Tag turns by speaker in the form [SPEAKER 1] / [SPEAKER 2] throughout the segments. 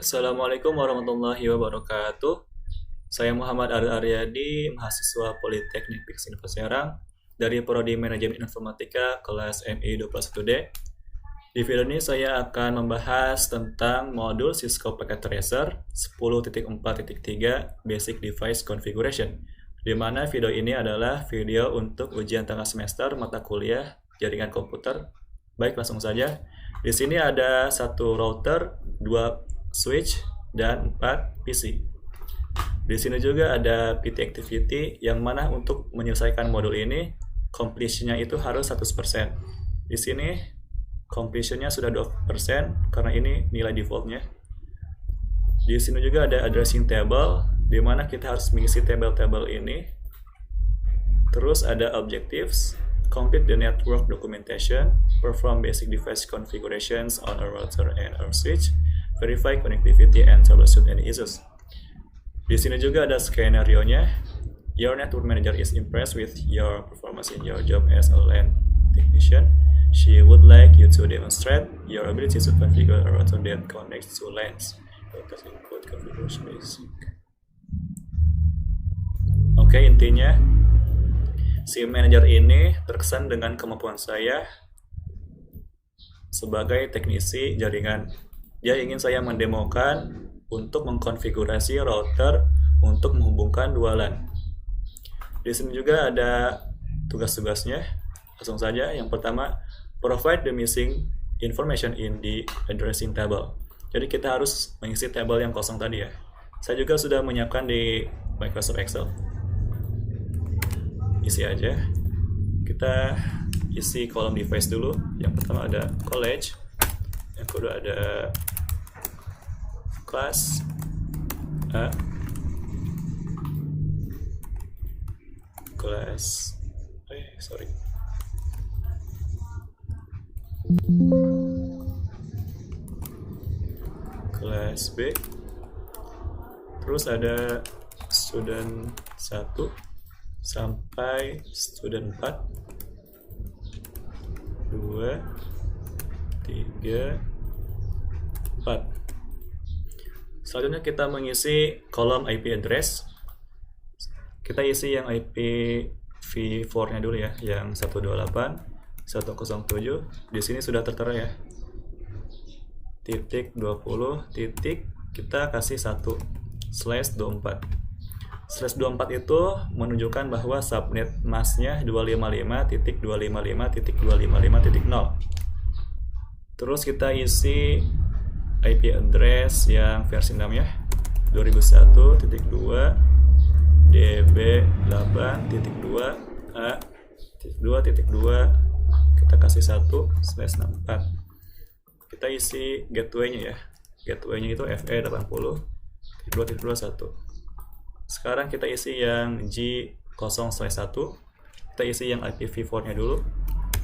[SPEAKER 1] Assalamualaikum warahmatullahi wabarakatuh. Saya Muhammad Aril Aryadi, mahasiswa Politeknik PIKS Universitas Serang dari Prodi Manajemen Informatika kelas MI 21D. Di video ini saya akan membahas tentang modul Cisco Packet Tracer 10.4.3 Basic Device Configuration, di mana video ini adalah video untuk ujian tengah semester mata kuliah jaringan komputer. Baik, langsung saja. Di sini ada satu router, dua switch, dan 4 PC. Di sini juga ada PT Activity yang mana untuk menyelesaikan modul ini completion-nya itu harus 100%. Di sini completion-nya sudah 2% karena ini nilai default-nya. Di sini juga ada addressing table di mana kita harus mengisi tabel-tabel ini. Terus ada objectives, complete the network documentation, perform basic device configurations on a router and or switch, verify connectivity and troubleshoot any issues. Di sini juga ada skenario-nya. Your network manager is impressed with your performance in your job as a LAN technician. She would like you to demonstrate your ability to configure a router that connects to LANs. Include configuration basic. Oke, intinya si manajer ini terkesan dengan kemampuan saya sebagai teknisi jaringan. Dia ingin saya mendemokan untuk mengkonfigurasi router untuk menghubungkan dua LAN. Di sini juga ada tugas-tugasnya. Langsung saja. Yang pertama, provide the missing information in the addressing table. Jadi kita harus mengisi tabel yang kosong tadi ya. Saya juga sudah menyiapkan di Microsoft Excel. Isi aja. Kita isi kolom device dulu. Yang pertama ada college. Yang kedua ada kelas A, kelas kelas B, terus ada student 1 sampai student 4, 2, 3, 4. Selanjutnya kita mengisi kolom IP address. Kita isi yang IPv4-nya dulu ya, yang 128.107. Di sini sudah tertera ya. Titik 20 titik kita kasih 1/24. /24 itu menunjukkan bahwa subnet masknya 255.255.255.0. Terus kita isi IP address yang versi 6 ya, 2001.2 db8.2 a.2.2, kita kasih 1/64. Kita isi gateway-nya ya. Gateway-nya itu FE80.2.1. Sekarang kita isi yang G0/1. Kita isi yang IPv4-nya dulu.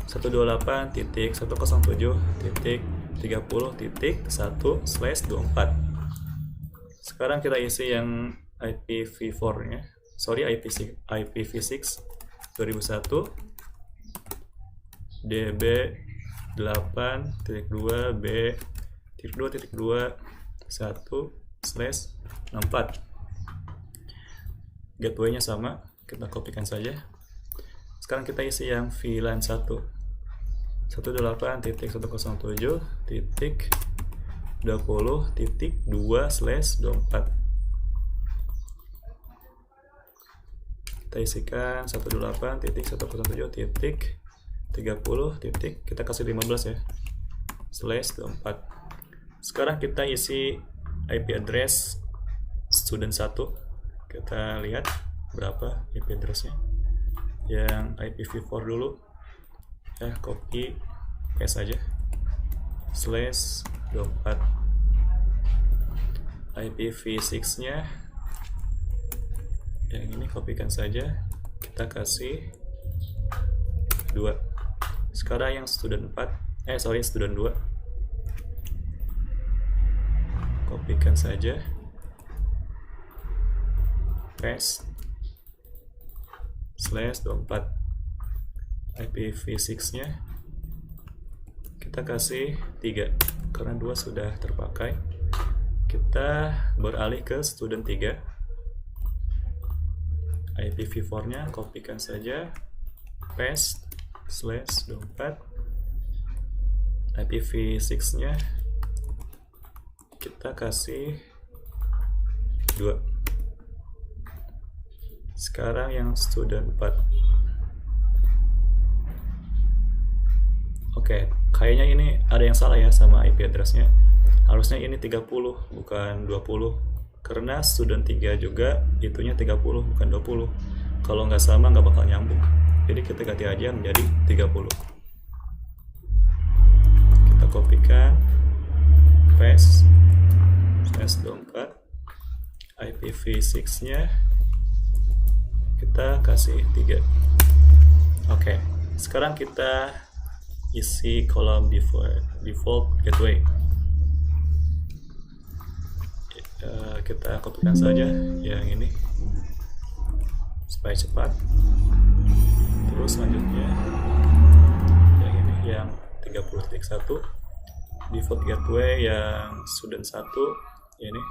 [SPEAKER 1] 128.101.30.1/24. Sekarang kita isi yang IPv4-nya. IPv6 2001 db8.2 b.2.2.1/64. Gateway-nya sama, kita kopikan saja. Sekarang kita isi yang VLAN 118.101.20.2/24. Kita isikan 108.107.30. Kita kasih 15 ya, /24. Sekarang kita isi IP address student 1. Kita lihat berapa IP address-nya. Yang IPv4 dulu ya, copy paste aja, /24. IPv6 nya yang ini kopikan saja, kita kasih 2. Sekarang yang student 2 kopikan saja, paste /24. IPv6 nya kita kasih 3 karena 2 sudah terpakai. Kita beralih ke student 3. IPv4-nya kopikan saja, paste /24. IPv6-nya kita kasih 2. Sekarang yang student 4. Oke, kayaknya ini ada yang salah ya sama IP address-nya. Harusnya ini 30 bukan 20. Karena student 3 juga itunya 30 bukan 20. Kalau nggak sama nggak bakal nyambung. Jadi kita ganti aja menjadi 30. Kita kopikan, paste /24. IPv6-nya kita kasih 3. Oke, sekarang kita isi kolom default gateway. Kita kopikan saja yang ini supaya cepat. Terus selanjutnya yang ini yang 30.1 default gateway yang student 1 ini.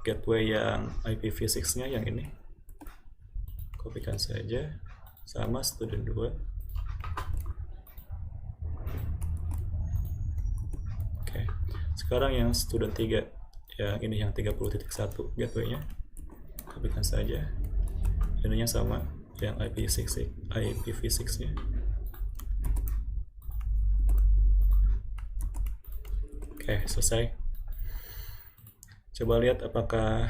[SPEAKER 1] Gateway yang IPv6-nya yang ini. Kopikan saja sama student 2. Oke. Sekarang yang student 3 yang ini yang 30.1 gateway-nya. Kopikan saja. Ininya sama yang IPv6-nya. Oke, selesai. Coba lihat apakah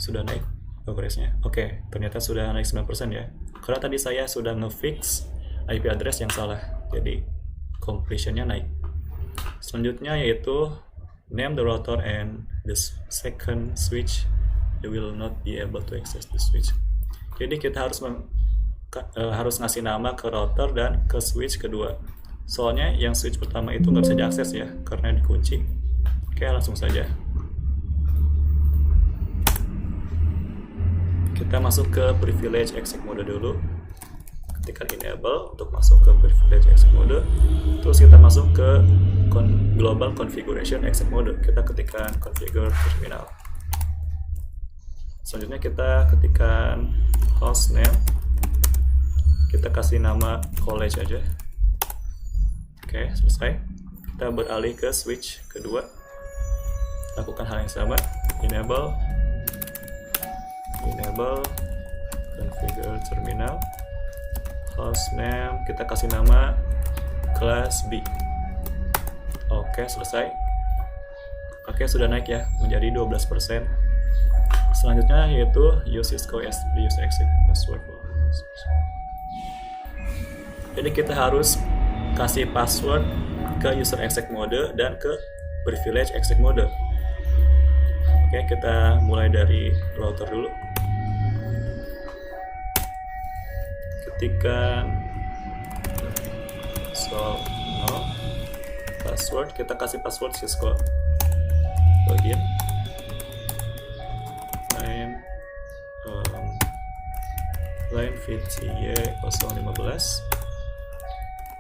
[SPEAKER 1] sudah naik progresnya. Oke, ternyata sudah naik 9% ya. Karena tadi saya sudah ngefix IP address yang salah. Jadi completion-nya naik. Selanjutnya yaitu name the router and the second switch. You will not be able to access the switch. Jadi kita harus ngasih nama ke router dan ke switch kedua. Soalnya yang switch pertama itu nggak bisa diakses ya, karena dikunci. Oke, langsung saja. Kita masuk ke privilege exec mode dulu. Ketikkan enable untuk masuk ke privilege exec mode. Terus kita masuk ke global configuration exec mode. Kita ketikkan configure terminal. Selanjutnya kita ketikkan hostname. Kita kasih nama college aja. Oke, selesai. Kita beralih ke switch kedua. Lakukan hal yang sama. Enable configure terminal. Hostname kita kasih nama class B. Oke, selesai. Oke, sudah naik ya menjadi 12%. Selanjutnya yaitu use Cisco use exit password. Jadi kita harus kasih password ke user exec mode dan ke privilege exec mode. Oke, kita mulai dari router dulu. Ketikkan password, kita kasih password Cisco login line VCY 015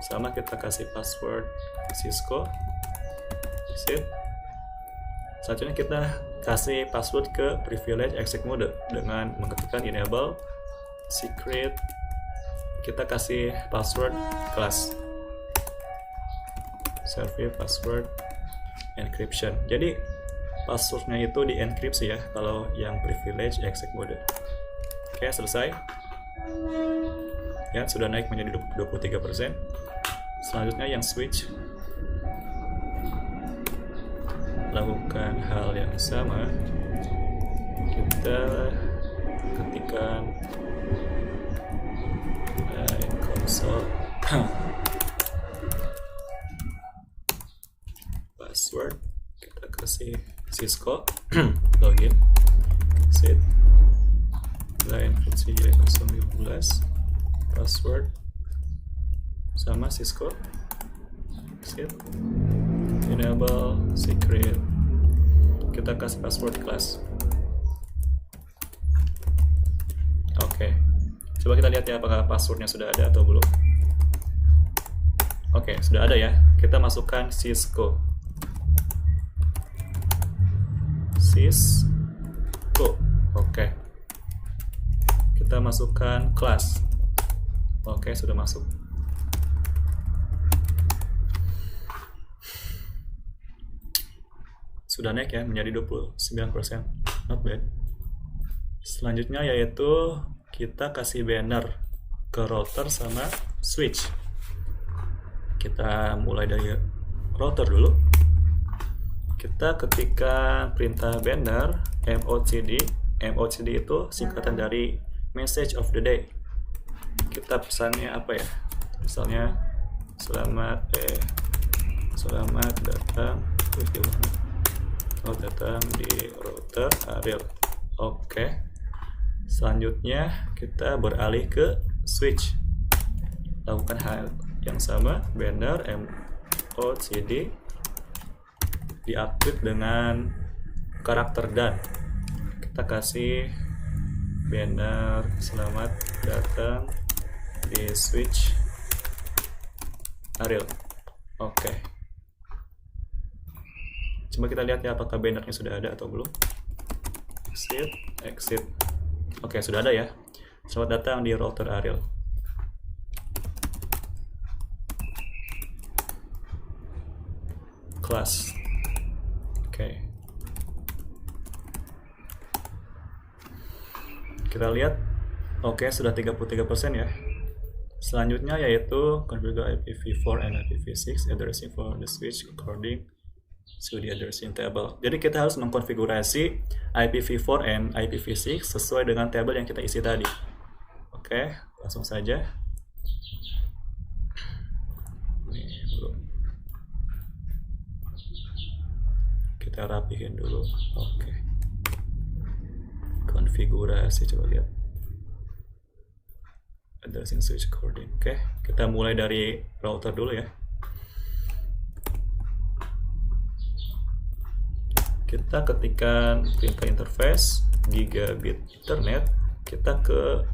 [SPEAKER 1] sama kita kasih password Cisco exit. Selanjutnya kita kasih password ke privilege exec mode dengan mengetikkan enable secret. Kita kasih password class server password encryption. Jadi passwordnya itu di enkripsi ya kalau yang privilege exec mode. Oke, selesai ya, sudah naik menjadi 23%. Selanjutnya yang switch, lakukan hal yang sama. Kita ketikkan console password, kita kasih Cisco login exit line VCY 015 password sama Cisco exit enable secret, kita kasih password class. Oke, coba kita lihat ya apakah passwordnya sudah ada atau belum. Oke, sudah ada ya. Kita masukkan Cisco. Oke. Kita masukkan kelas. Oke, sudah masuk. Sudah naik ya menjadi 29%. Not bad. Selanjutnya yaitu kita kasih banner ke router sama switch. Kita mulai dari router dulu. Kita ketikkan perintah banner MOCD. MOCD itu singkatan dari message of the day. Kita pesannya apa ya? Misalnya selamat datang di router Ariel. Oke. Selanjutnya kita beralih ke switch. Lakukan hal yang sama, banner MOCD diupdate dengan karakter dan. Kita kasih banner selamat datang di switch Ariel. Oke. Coba kita lihat ya apakah bannernya sudah ada atau belum. Exit. Oke, sudah ada ya. Selamat datang di router Ariel. Kelas. Oke. Kita lihat. Oke, sudah 33% ya. Selanjutnya yaitu configure IPv4 and IPv6 addressing for the switch according to the addressing table. Jadi kita harus mengkonfigurasi IPv4 and IPv6 sesuai dengan tabel yang kita isi tadi. Oke, langsung saja. Ini belum. Kita rapihin dulu. Oke. Konfigurasi, coba lihat. Addressing switch according. Oke, kita mulai dari router dulu ya. Kita ketikkan perintah interface gigabit internet, kita ke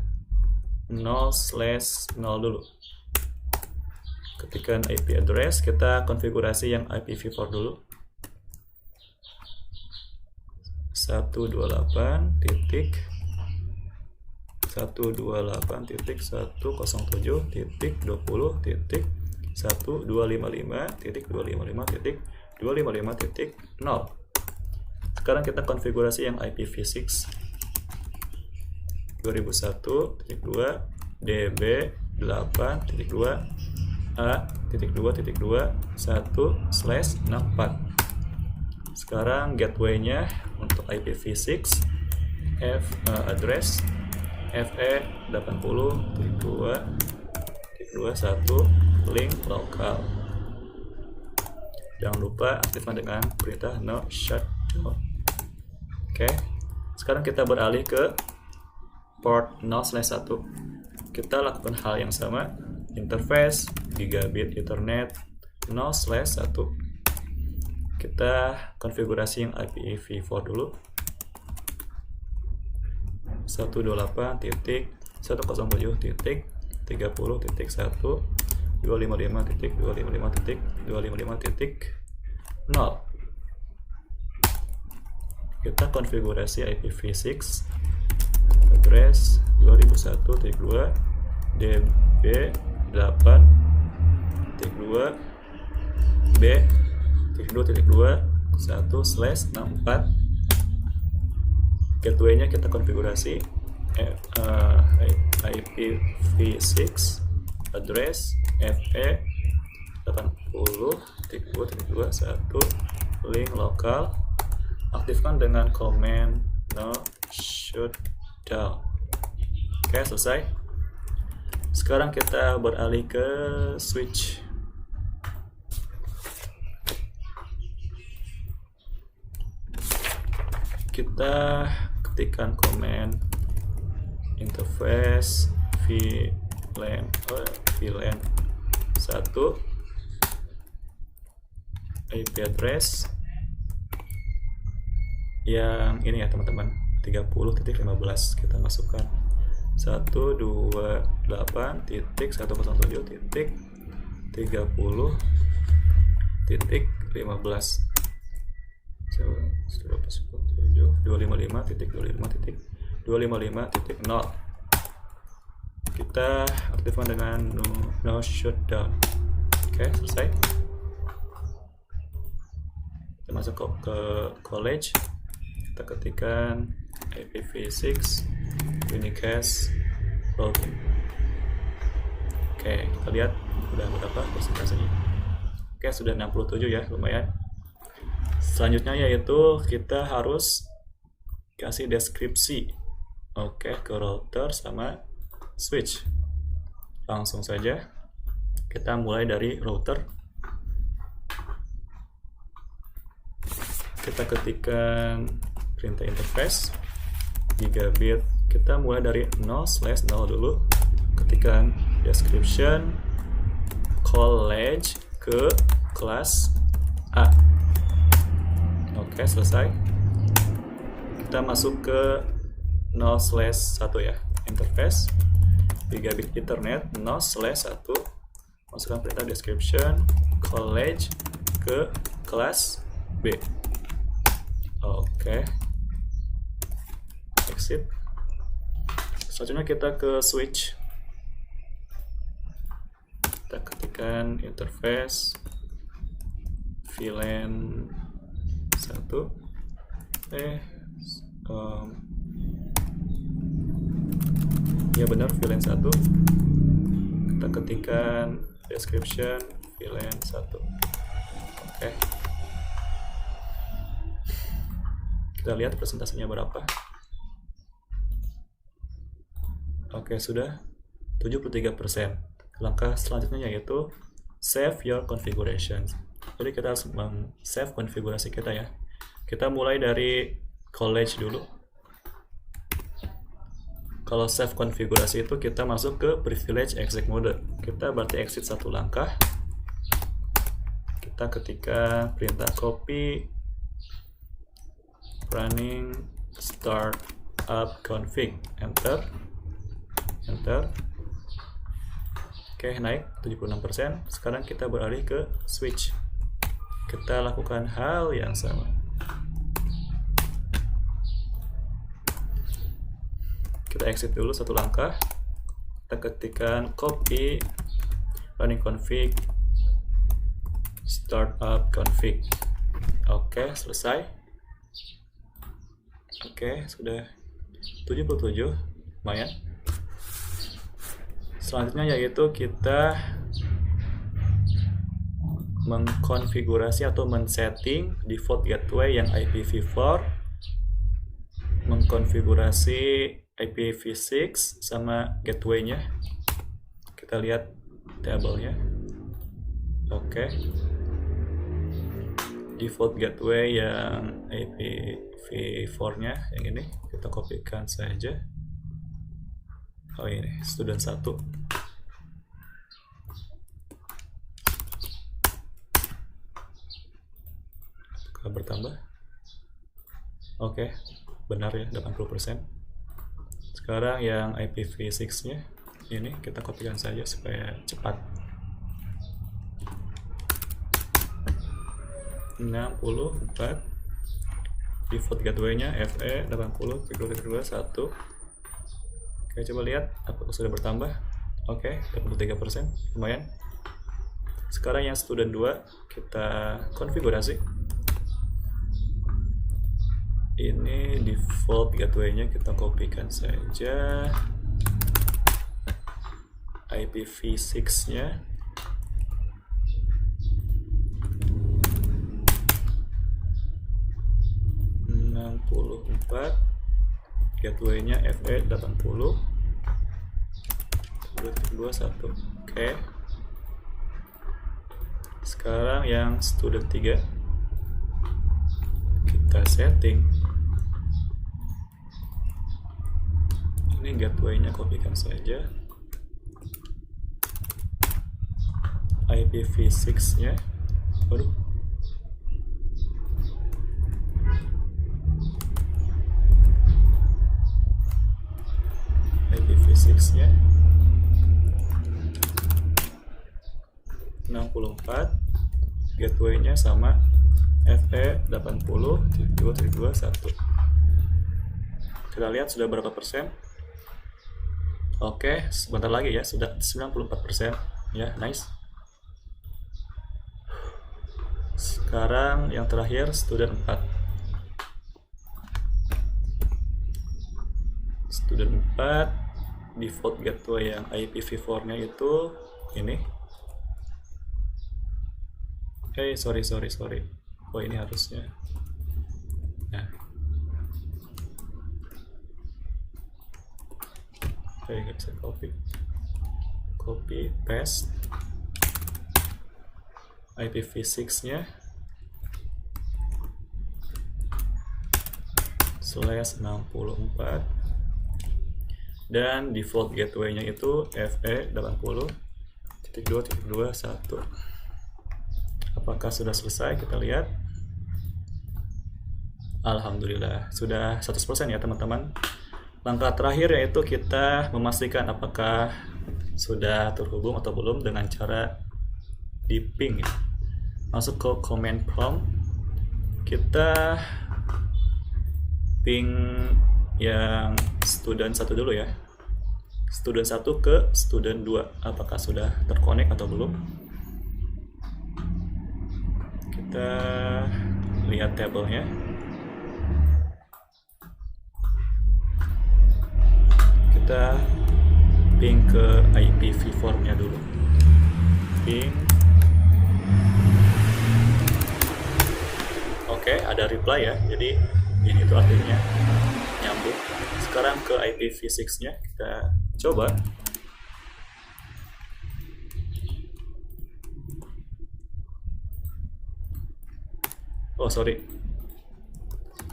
[SPEAKER 1] 0/0 dulu. Ketikkan IP address, kita konfigurasi yang IPv4 dulu. 128.167.1.255.255.255.0. Sekarang kita konfigurasi yang IPv6 2001.2.b8.2a.2.2.1/64. Sekarang gateway-nya untuk IPv6 address FE80.2.21 link lokal. Jangan lupa aktifkan dengan perintah no shutdown. Oke, sekarang kita beralih ke port 0/1. Kita lakukan hal yang sama, interface gigabit ethernet 0/1. Kita konfigurasi yang IPv4 dulu. 128.168.255.255.255.255.0. Kita konfigurasi IPv6 address 2001.2.db8.2.2.1/64. Gateway-nya kita konfigurasi IPv6 address FE80.2.21 link lokal. Aktifkan dengan command no shutdown. Oke, selesai. Sekarang kita beralih ke switch. Kita ketikkan command interface VLAN 1 IP address yang ini ya teman-teman, 30.15. Kita masukkan 128.107.3.1 30.15 255.255.255.0. Kita aktifkan dengan no shutdown. Oke, selesai. Kita masuk ke college. Kita ketikkan IPv6 unicast routing. Oke, kita lihat udah berapa persentasenya. Oke, sudah 67 ya, lumayan. Selanjutnya yaitu kita harus kasih deskripsi. Oke, ke router sama switch. Langsung saja kita mulai dari router. Kita ketikkan perintah interface gigabit. Kita mulai dari 0/0 dulu. Ketikkan description college ke kelas A. Oke, selesai. Kita masuk ke 0/1 ya, interface gigabit internet 0/1. Masukkan perintah description college ke kelas B. Oke, exit. Selanjutnya kita ke switch. Kita ketikkan interface VLAN 1. Ya benar, VLAN 1. Kita ketikkan description VLAN 1. Oke. Kita lihat presentasinya berapa. Oke, sudah 73%. Langkah selanjutnya yaitu save your configuration. Jadi kita harus save konfigurasi kita ya. Kita mulai dari college dulu. Kalau save konfigurasi itu kita masuk ke privilege exit mode. Kita berarti exit satu langkah. Kita ketika perintah copy running startup config, enter. Oke, naik 76%. Sekarang kita beralih ke switch. Kita lakukan hal yang sama. Kita exit dulu satu langkah. Kita ketikkan copy running config startup config. Oke, selesai. Oke, sudah 77, lumayan. Selanjutnya yaitu kita mengkonfigurasi atau men-setting default gateway yang IPv4, mengkonfigurasi IPv6 sama gateway-nya. Kita lihat tabelnya. Oke. Default gateway yang IPv4-nya yang ini kita kopikan saja. Oh, ini student 1. Apakah bertambah? Oke, benar ya, 80%. Sekarang yang IPv6-nya ini kita kopikan saja supaya cepat. 64. Default gateway-nya FE 80.3.1. Oke, coba lihat apakah sudah bertambah. Oke, 83%, lumayan. Sekarang yang student 2 kita konfigurasi. Ini default gateway-nya kita kopikan saja. IPv6-nya gateway-nya FE 80.2.1. Oke. Sekarang yang student 3 kita setting. Ini gateway-nya kopikan saja. IPv6-nya. Waduh. IPv6-nya gateway-nya sama FE80.2.2.1. Kita lihat sudah berapa persen. Oke, sebentar lagi ya, sudah 94% ya, nice. Sekarang yang terakhir student 4. Student 4 default gateway yang IPv4 nya itu ini. Sorry. Oh, ini harusnya. Nah. Nggak bisa copy paste IPv6 nya /64 dan default gateway nya itu FE80.2.2.1. Apakah sudah selesai? Kita lihat. Alhamdulillah sudah 100% ya teman-teman. Langkah terakhir yaitu kita memastikan apakah sudah terhubung atau belum dengan cara di ping ya. Masuk ke command prompt, kita ping yang student 1 dulu ya. Student 1 ke student 2, apakah sudah terkonek atau belum. Kita lihat tabelnya. Kita ping ke IPv4 nya dulu. Ping. Oke, ada reply ya. Jadi ini itu artinya nyambung. Sekarang ke IPv6 nya kita coba. Oh sorry,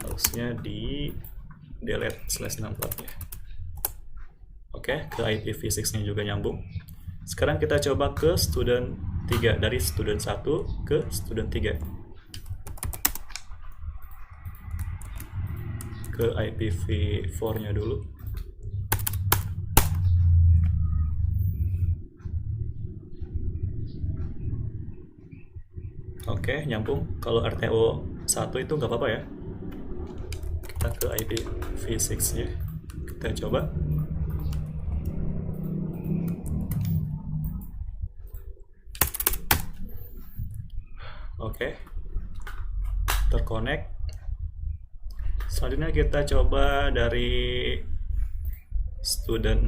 [SPEAKER 1] harusnya di delete /64 ya. Oke, ke IPv6 nya juga nyambung. Sekarang kita coba ke student 3, dari student 1 ke student 3. Ke IPv4 nya dulu. Oke, nyambung. Kalau RTO 1 itu nggak apa-apa ya. Kita ke IPv6 nya. Kita coba. Oke, terkonek. Selanjutnya kita coba dari student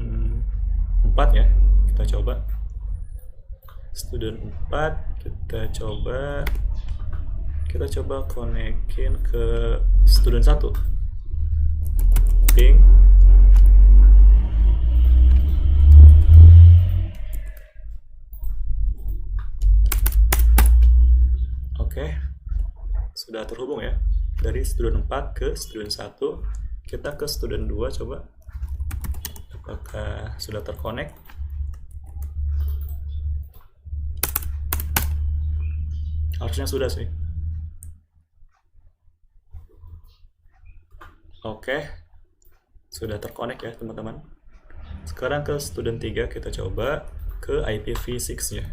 [SPEAKER 1] 4 ya. Kita coba student 4, kita coba konekin ke student 1. Ping. Oke, sudah terhubung ya. Dari student 4 ke student 1, kita ke student 2 coba. Apakah sudah terkonek? Harusnya sudah sih. Oke, sudah terkonek ya teman-teman. Sekarang ke student 3 kita coba ke IPv6 nya.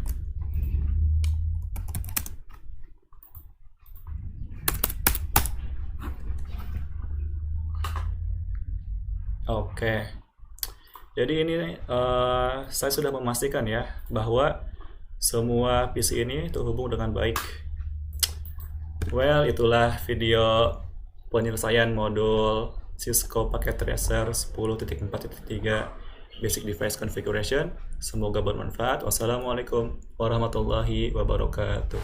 [SPEAKER 1] Oke, jadi ini saya sudah memastikan ya bahwa semua PC ini terhubung dengan baik. Well, itulah video penyelesaian modul Cisco Packet Tracer 10.4.3 Basic Device Configuration. Semoga bermanfaat. Wassalamualaikum warahmatullahi wabarakatuh.